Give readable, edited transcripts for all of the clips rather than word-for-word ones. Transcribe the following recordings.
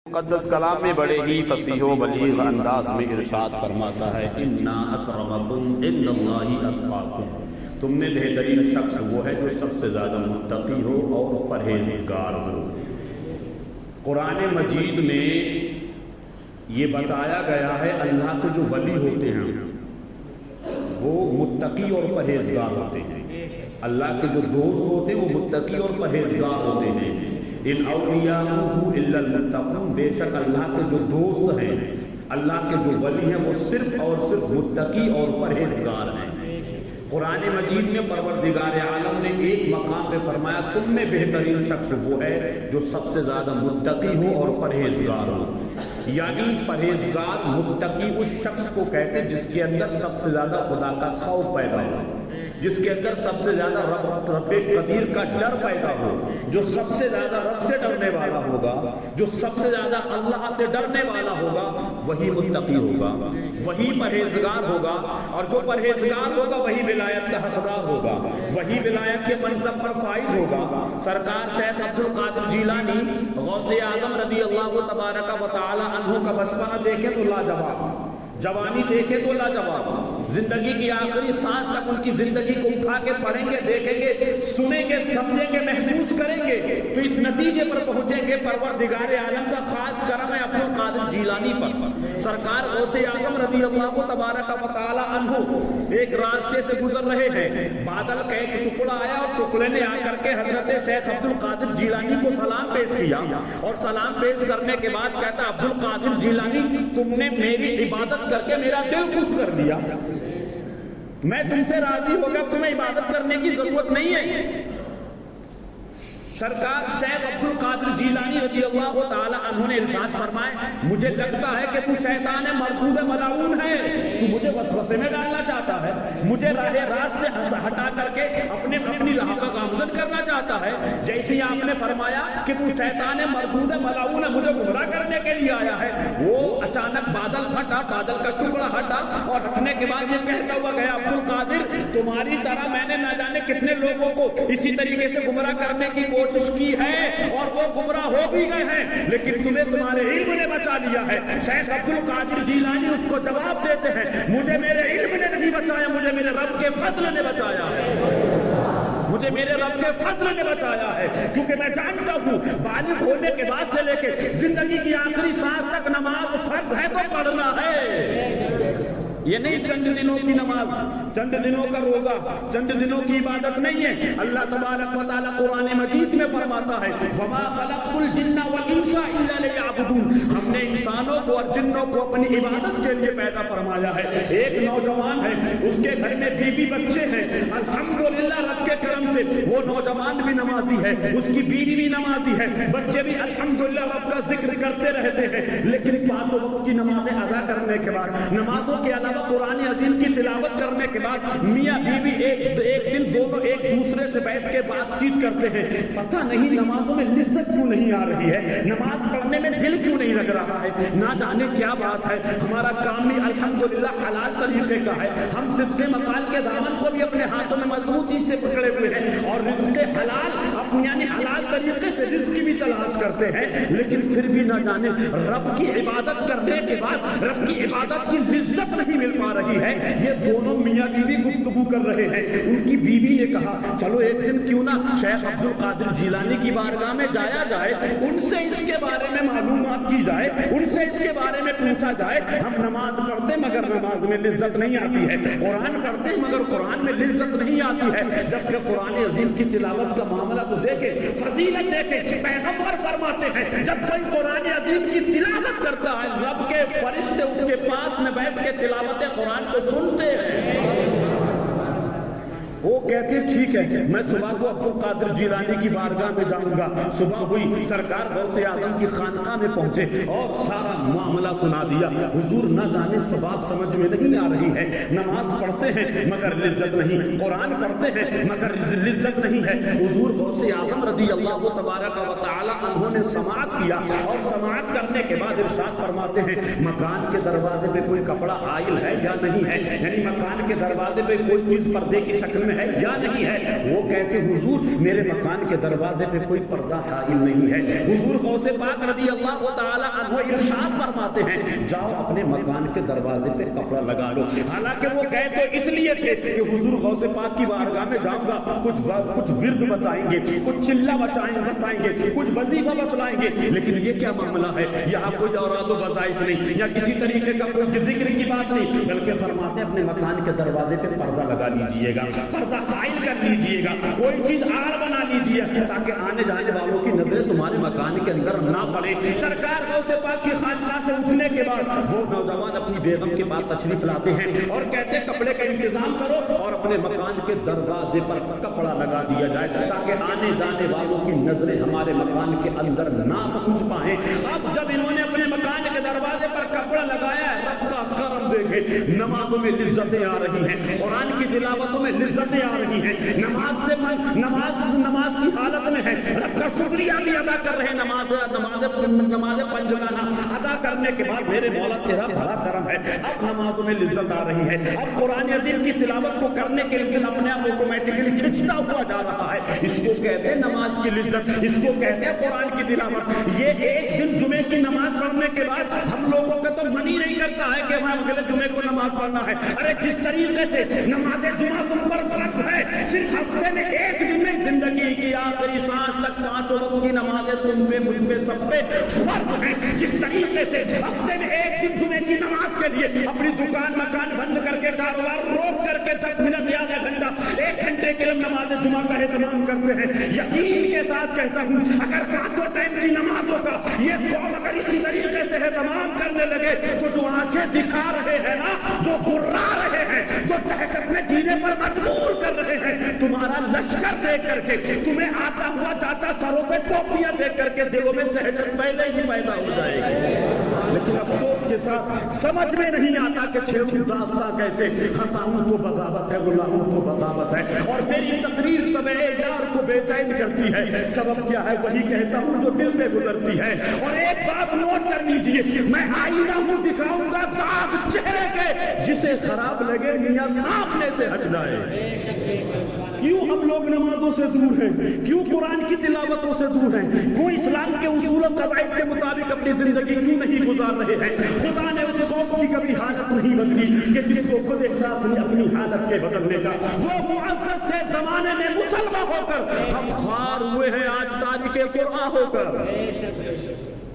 مقدس کلام میں بڑے ہی فصیح و بلیغ انداز میں ارشاد فرماتا ہے اِنَّا أَكْرَمَكُمْ عِنْدَ اللَّهِ أَتْقَاكُمْ، تم میں بہترین شخص وہ ہے جو سب سے زیادہ متقی ہو اور پرہیزگار ہو۔ قرآن مجید میں یہ بتایا گیا ہے اللہ کے جو ولی ہوتے ہیں وہ متقی اور پرہیزگار ہوتے ہیں، اللہ کے جو دوست ہوتے ہیں وہ متقی اور پرہیزگار ہوتے ہیں۔ ان اولیاءہ الا المتقون، بے شک اللہ کے جو دوست ہیں، اللہ کے جو ولی ہیں وہ صرف اور صرف متقی اور پرہیزگار ہیں۔ قرآن مجید میں پروردگار عالم نے ایک مقام پہ فرمایا تم میں بہترین شخص وہ ہے جو سب سے زیادہ متقی ہو اور پرہیزگار ہو، یعنی پرہیزگار متقی اس شخص کو کہتے ہیں جس کے اندر سب سے زیادہ خدا کا خوف پیدا ہو، جس کے اندر سب سے زیادہ رب قدیر کا ڈر پیدا ہو، جو سب سے زیادہ رب سے ڈرنے والا ہوگا، جو سب سے زیادہ اللہ سے ڈرنے والا ہوگا وہی متقی ہوگا، وہی پرہیزگار ہوگا، اور جو پرہیزگار ہوگا وہی ولایت کا حقدار ہوگا، وہی ولایت کے منصب پر فائز ہوگا۔ سرکار شیخ عبد القادر جیلانی غوث اعظم رضی اللہ تبارک و تعالی عنہ کا بچپنا دیکھیں تو لاجواب، جوانی دیکھیں تو لاجواب، زندگی کی آخری سانس تک ان کی زندگی کو اٹھا کے پڑھیں گے، دیکھیں گے، سنیں گے، سمجھیں گے، محسوس کریں گے تو اس نتیجے پر پہنچیں گے پروردگار عالم کا خاص کرم ہے عبد القادر جیلانی پر۔ سرکار غوث اعظم رضی اللہ تبارک و تعالی عنہ ایک راستے سے گزر رہے ہیں، بادل کا ایک ٹکڑا آیا اور ٹکڑے نے آ کر کے حضرت شیخ عبد القادر جیلانی کو سلام پیش کیا، اور سلام پیش کرنے کے بعد کہتا عبد القادر جیلانی تم نے میری عبادت کر کے میرا دل خوش کر دیا، میں تم سے راضی ہو گیا، تمہیں عبادت کرنے کی ضرورت نہیں ہے۔ سرکار شیخ عبد القادر جیلانی رضی اللہ تعالی عنہ نے ارشاد فرمایا مجھے لگتا ہے کہ تو شیطان مردود ملعون ہے، تو مجھے وسوسے میں ڈالنا چاہتا ہے، مجھے راہ راست سے ہٹا کر کے اپنی راہ کا گامزن کرنا چاہتا ہے۔ جیسے آپ نے فرمایا کہ تو شیطان مردود ملعون ہے، مجھے گمراہ کرنے کے لیے آیا ہے، وہ اچانک بادل پھٹا، بادل کا ٹکڑا ہٹا اور ہٹنے کے بعد یہ کہتا ہوا گیا عبد القادر تمہاری طرح میں نے نہ جانے کتنے لوگوں کو اسی طریقے سے گمراہ کرنے کی کوشش کی ہے اور وہ گمراہ ہو بھی گئے ہیں، لیکن تمہیں تمہارے علم نے بچا لیا ہے۔ شیخ عبد القادر جیلانی اس کو جواب دیتے ہیں مجھے میرے علم نے نہیں بچایا، مجھے میرے رب کے فضل نے بچایا ہے، مجھے میرے رب کے فضل نے بچایا ہے، کیونکہ میں جانتا ہوں بالغ ہونے کے بعد سے لے کے زندگی کی آخری سانس تک نماز فرض ہے تو پڑھنا ہے۔ یہ نہیں چند دنوں کی نماز، چند دنوں کا روزہ، چند دنوں کی عبادت نہیں ہے۔ اللہ تبارک و تعالی قرآن مجید میں فرماتا ہے وَمَا خَلَقْتُ الْجِنَّ وَالْإِنسَ إِلَّا لِيَعْبُدُونَ، ہم نے انسانوں کو اور جنوں کو اپنی عبادت کے لیے پیدا فرمایا ہے۔ ایک نوجوان ہے، اس کے گھر میں بیوی بچے ہیں، الحمدللہ رب کے کرم سے وہ نوجوان بھی نمازی ہے، اس کی بیوی بھی نمازی ہے، بچے بھی الحمدللہ رب کا ذکر کرتے رہتے ہیں، لیکن پانچوں وقت کی نمازیں ادا کرنے کے بعد، نمازوں کے علاوہ قرآن عظیم کی تلاوت کرنے کے بعد میاں بیوی ایک دن دونوں ایک دوسرے سے بیٹھ کے بات چیت کرتے ہیں، پتہ نہیں نمازوں میں لذت کیوں نہیں آ رہی ہے، نماز پڑھنے میں دل کیوں نہیں لگ رہا ہے، نہ جانے کیا بات ہے، ہمارا کام بھی الحمدللہ حلال طریقے کا ہے، ہم صدقے مقال کے دامن کو بھی اپنے ہاتھوں میں مضبوطی سے پکڑے ہوئے ہیں اور رزق حلال اپنی یعنی حلال طریقے سے رزق کی بھی تلاش کرتے ہیں، لیکن پھر بھی نہ جانے رب کی عبادت کرنے کے بعد رب کی عبادت کی لذت نہیں مل پا رہی ہے۔ یہ دونوں میاں بیوی گفتگو کر رہے ہیں، ان کی بیوی نے کہا چلو ایک دن کیوں نہ شیخ عبد القادر جیلانی کی بارگاہ میں جایا جائے، ان سے اس کے بارے میں معلومات کی جائے، ان سے اس کے بارے میں پوچھا جائے، ہم نماز پڑھتے مگر نماز میں لذت نہیں آتی ہے، قرآن پڑھتے مگر قرآن میں لذت نہیں آتی ہے، جبکہ قرآن عظیم کی تلاوت کا معاملہ تو دیکھے، فضیلت دیکھے، پیغمبر فرماتے ہیں جب کوئی قرآن عظیم کی تلاوت کرتا ہے رب کے فرشتے اس کے پاس میں بیٹھ کے تلاوت قرآن کو سنتے ہیں۔ وہ کہتے ٹھیک ہے میں صبح کو عبد القادر جیلانی کی بارگاہ میں جاؤں گا۔ صبح ہوئی، سرکار غوث اعظم کی خانقاہ میں پہنچے اور سارا معاملہ سنا دیا۔ حضور نہ جانے سے بات سمجھ میں نہیں آ رہی ہے، نماز پڑھتے ہیں مگر لذت نہیں، قرآن پڑھتے ہیں مگر لذت نہیں ہے۔ حضور غوث اعظم رضی اللہ تبارک و تعالی عنہ نے سماعت کیا اور سماعت کرنے کے بعد ارشاد فرماتے ہیں مکان کے دروازے پہ کوئی کپڑا حائل ہے یا نہیں ہے، یعنی مکان کے دروازے پہ کوئی چیز پردے کی شکل میں میں ہے یا نہیں ہے؟ وہ کہتے حضور میرے مکان کے دروازے پہ کوئی پردہ حائل نہیں ہے۔ حضور غوث پاک رضی اللہ تعالی عنہ ارشاد فرماتے ہیں جاؤ اپنے مکان کے دروازے پہ کپڑا لگا لو۔ حالانکہ وہ کہے تو اس لیے تھے کہ حضور غوث پاک کی بارگاہ میں جاؤں گا، کچھ ورد بتائیں گے، کچھ چلہ بتائیں گے، کچھ وظیفہ بتلائیں گے، لیکن یہ کیا معاملہ ہے؟ یہاں کوئی اوراد و وظائف نہیں یا کسی طریقے کا کوئی ذکر کی بات نہیں، بلکہ فرماتے ہیں اپنے مکان کے دروازے پہ پردہ لگا لیجئے گا، پردہ قائل کر لیجئے گا، کوئی چیز آڑ بنا لیجئے تاکہ آنے جانے والوں کی نظریں تمہارے مکان کے اندر نہ پڑے۔ سرکار غوث پاک کی خانقاہ سے اٹھنے کے بعد وہ نوجوان اپنی بیگم کے پاس تشریف لاتے ہیں اور کہتے ہیں کپڑے کا انتظام کرو اور اپنے مکان کے دروازے پر کپڑا لگا دیا جائے تاکہ آنے جانے والوں کی نظریں ہمارے مکان کے اندر نہ پہنچ پائیں۔ اب جب انہوں نے اپنے مکان کے دروازے پر کپڑا لگایا ہے، رب کا کرم دیکھے، نمازوں میں لذتیں آ رہی ہیں، قرآن کی تلاوتوں میں لذتیں آ رہی ہیں، نماز کی حالت میں ہے، رب کا شکریہ بھی ادا کر رہے ہیں، نماز پنجگانہ ادا کرنے کے بعد میرے مولا تیرا بڑا کرم ہے، اب نمازوں میں لذت آ رہی ہے، اب قرآن عظیم کی تلاوت کو کرنے کے لیے اپنے آپ آٹومیٹکلی کھنچتا ہوا جا رہا ہے۔ اس کو کہتے ہیں نماز کی لذت، اس کو کہتے ہیں قرآن کی تلاوت۔ یہ ایک دن جمعے کی نماز پڑھنے کے بعد ہم لوگوں کا تو من ہی نہیں کرتا ہے کہ ہم اگلے جمعے کو نماز پڑھنا ہے۔ ارے کس طریقے سے نماز جمعہ تم پر فرض ہے، صرف ہفتے میں ایک دن میں زندگی کی آخری سانس تک 5 وقت کی نمازیں تم پہ مجھ پہ سب پہ فرض ہیں۔ جس طریقے سے ہفتے میں ایک دن جمعے کی نماز کے لیے اپنی دکان مکان بند کر کے کاروبار روک کر کے 10 منٹ یا آدھا گھنٹہ 1 گھنٹے کے لیے نماز جمعہ کا اہتمام کرتے ہیں، یقین کے ساتھ کہتا ہوں اگر 5 ٹائم کی نمازوں کا یہ قوم اگر اسی طریقے سے اہتمام کرنے لگے تو جو آنکھیں دکھا رہے ہیں نا، جو گرا رہے ہیں، جو دہشت میں جینے پر مجبور کر رہے ہیں، تمہارا لشکر دیکھ کر کے تمہیں آتا ہوا جاتا سروں پہ ٹوپیاں دیکھ کر کے دلوں میں دہشت پہلے ہی پیدا ہو جائے گی۔ لیکن افسوس کے ساتھ سمجھ میں نہیں آتا کہ چھیڑوں داستہ کیسے ہنساؤں تو بغاوت ہے، غلاموں تو بغاوت ہے، اور میری تقریر طبع یار کو بے چین کرتی ہے۔ سبب کیا ہے؟ وہی کہتا ہوں جو دل پہ گزرتی ہے۔ اور ایک بات نوٹ کر لیجئے، میں آئینہ ہوں دکھاؤں گا داغ چہرے کے، جسے خراب لگے میاں سامنے سے ہٹ جائے۔ کیوں ہم لوگ نمازوں سے دور ہیں؟ کیوں قرآن کی تلاوتوں سے دور ہیں؟ کیوں اسلام کے اصول و قواعد کے مطابق اپنی زندگی کیوں نہیں گزار رہے ہیں؟ خدا نے اس قوم کی کبھی حالت نہیں بدلی کہ جس کو خود احساس نہیں اپنی حالت کے بدلنے کا۔ وہ معزز تھے زمانے میں مسلمان ہو کر، ہم خوار ہوئے ہیں آج تاریخ قرآن ہو کر،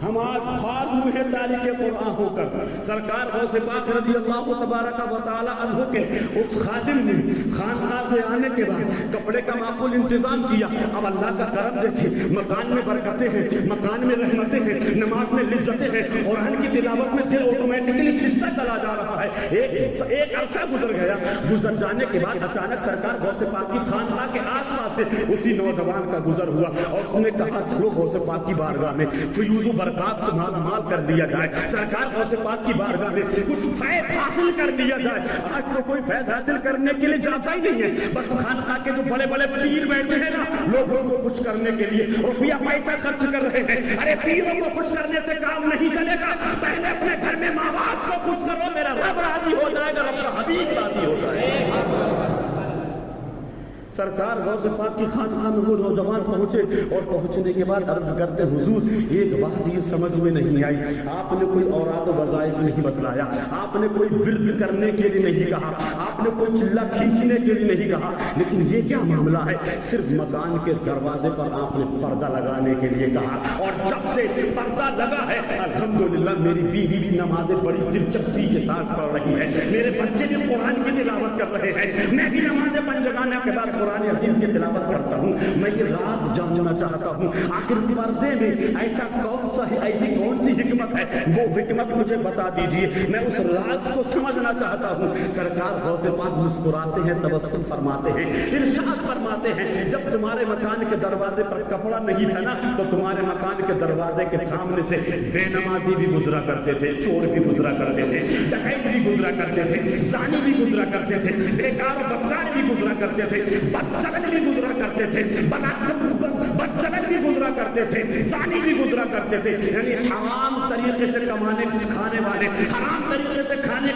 ہم آج خوار ہوئے ہیں تاریخ قرآن ہو کر۔ سرکار غوث پاک رضی اللہ تبارک و تعالی عنہ کے اس خادم نے خانقاہ سے آنے کے بعد کپڑے کا معقول انتظام کیا۔ اب اللہ کا کرم دیکھیں، مکان میں برکتیں ہیں، مکان میں رحمتیں ہیں، نماز میں لذتیں ہیں، قرآن کی تلاوت میں دل آٹومیٹکلی کھنچتا چلا جا رہا ہے۔ ایک عرصہ گزر گیا، گزر جانے کے بعد اچانک سرکار غوث پاک کی خانقاہ کے آس پاس سے اسی نوجوان کا گزر ہوا اور اس نے کہا چلو غوث پاک کی بارگاہ میں فیوز و برکات سے مال کر دیا جائے، سرکار غوث پاک کی بارگاہ میں کچھ فیض حاصل کر لیا جائے۔ آج تو کوئی فیض حاصل کرنے کے لیے جاتا ہی نہیں ہے، بس خانقاہ کے جو بڑے بڑے پیر بیٹھے ہیں نا، لوگوں کو خوش کرنے کے لیے روپیہ پیسہ خرچ کر رہے ہیں۔ ارے پیروں کو خوش کرنے سے کام نہیں چلے گا، پہلے اپنے گھر میں ماں باپ کو خوش کرو، میرا رب راضی ہو جائے گا، رب کا حبیب راضی ہو جائے گا۔ سرکار غوث پاک کی خانقاہ میں وہ نوجوان پہنچے اور پہنچنے کے بعد عرض کرتے حضور ایک بات یہ سمجھ میں نہیں آئی، آپ نے کوئی اوراد و وظائف نہیں بتلایا، آپ نے کوئی ورد کرنے کے لیے نہیں کہا، آپ نے کوئی چلہ کھینچنے کے لیے نہیں کہا، لیکن یہ کیا معاملہ ہے؟ صرف مکان کے دروازے پر آپ نے پردہ لگانے کے لیے کہا، اور جب سے پردہ لگا ہے الحمدللہ میری بیوی بھی نمازیں بڑی دلچسپی کے ساتھ پڑھ رہی ہے، میرے بچے بھی قرآن کی تلاوت کر رہے ہیں، میں بھی نماز پنجگانہ کے بعد قرآن عظیم کی تلاوت کرتا ہوں۔ میں یہ راز جاننا چاہتا ہوں، آخر پردے میں ایسی کون سی حکمت ہے؟ وہ حکمت مجھے بتا دیجئے، میں اس راز کو سمجھنا چاہتا ہوں۔ سرکار غوث پاک مسکراتے ہیں، تبسم فرماتے ہیں، ارشاد فرماتے ہیں جب تمہارے مکان کے دروازے پر کپڑا نہیں تھا نا تو تمہارے مکان کے دروازے کے سامنے سے بے نمازی بھی گزرا کرتے تھے، چور بھی گزرا کرتے تھے، ڈکیت بھی گزرا کرتے تھے، زانی بھی گزرا کرتے تھے، بیکار و بدکار بھی گزرا کرتے تھے، بدچلن بھی گزرا کرتے تھے، بدچلن بھی گزرا کرتے تھے، زانی بھی گزرا کرتے تھے، یعنی حرام طریقے سے کمانے کھانے والے، حرام طریقے سے کھانے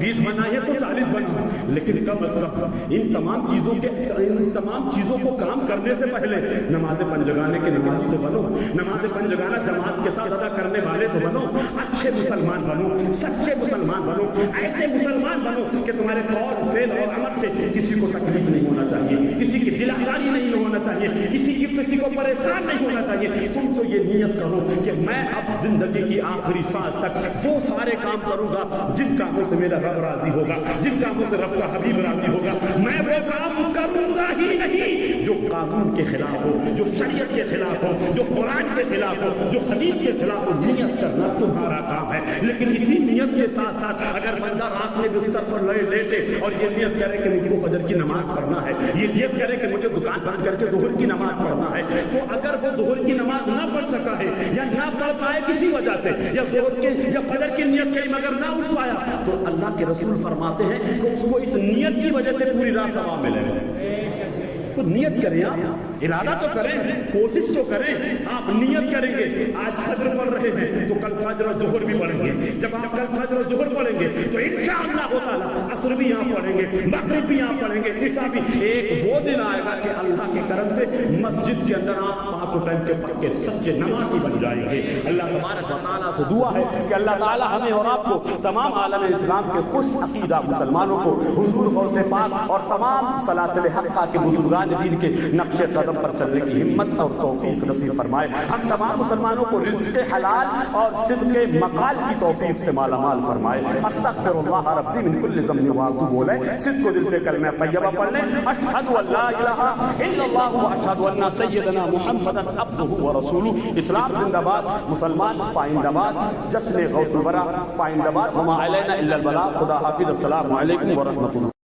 20 بنائے تو 40 بناؤ، لیکن کم از کم ان تمام چیزوں کو کام کرنے سے پہلے نماز پنجگانے کے نمازی تو بنو، نماز پنجگانہ جماعت کے ساتھ ادا کرنے والے تو بنو، اچھے مسلمان بنو، سچے مسلمان بنو، ایسے مسلمان بنو کہ تمہارے قول فعل اور عمل سے کسی کو تکلیف نہیں ہونا چاہیے، کسی کی دل آزاری نہیں ہونا چاہیے، کسی کو پریشان نہیں ہونا چاہیے۔ تم تو یہ نیت کرو کہ میں اب زندگی کی آخری سانس تک وہ سارے کام کروں گا جن کاموں سے میرا رب راضی ہوگا، جن کاموں سے رب کا حبیب راضی ہوگا، میں وہ کام کروں گا ہی نہیں جو قانون کے خلاف ہو، جو شریعت کے خلاف ہو، جو قرآن کے خلاف ہو، جو حدیث کے خلاف ہو۔ نیت کرنا تمہارا کام ہے، لیکن اسی نیت کے ساتھ ساتھ اگر بندہ رات میں بستر پر لیٹے اور یہ نیت کرے کہ مجھ کو فجر کی نماز پڑھنا ہے، یہ نیت کرے کہ مجھے دکان بند کر کے ظہر کی نماز پڑھنا ہے، تو اگر وہ ظہر کی نماز نہ پڑھ سکا ہے یا نہ پڑھ پائے کسی وجہ سے، یا ظہر کے یا فجر کی نیت کی مگر نہ اٹھ پایا، تو اللہ کے رسول فرماتے ہیں کہ اس کو اس نیت کی وجہ سے پوری رات ثواب ملے گا۔ تو نیت کریں، آپ ارادہ تو کریں، کوشش تو کریں۔ آپ نیت کریں گے آج فجر پڑھ رہے ہیں تو کل فجر و ظہر بھی پڑھیں گے، جب آپ کل فجر و ظہر پڑھیں گے تو انشاءاللہ تعالی عصر بھی یہاں پڑھیں گے، مغرب بھی یہاں پڑھیں گے، عشاء بھی۔ ایک وہ دن آئے گا کہ اللہ کے کرم سے مسجد کے اندر آپ 5 ٹائم کے پکے سچے نمازی بن جائیں گے۔ اللہ تبارک و تعالیٰ سے دعا ہے کہ اللہ تعالیٰ ہمیں اور آپ کو، تمام عالم اسلام کے خوش عقیدہ مسلمانوں کو حضور غوث پاک اور تمام سلاسل حقہ کے بزرگان دین کے نقش قدم پر چلنے کی ہمت اور توفیق نصیب فرمائے۔ ہم تمام مسلمانوں کو رزق حلال اور صدق مقال کی توفیق سے مالا مال فرمائے۔ استغفر اللہ ربی من کل ذنب واتوب الیہ۔ صدق و دل سے کلمہ طیبہ پڑھ لیں، اشہد ان لا الہ الا اللہ واشہد ان سیدنا محمدا عبدہ ورسولہ۔ اسلام زندہ باد، مسلمان پائندہ باد، جشن غوث الورا پائندہ باد، وما علینا الا البلاغ۔ خدا حافظ، السلام علیکم ورحمۃ اللہ۔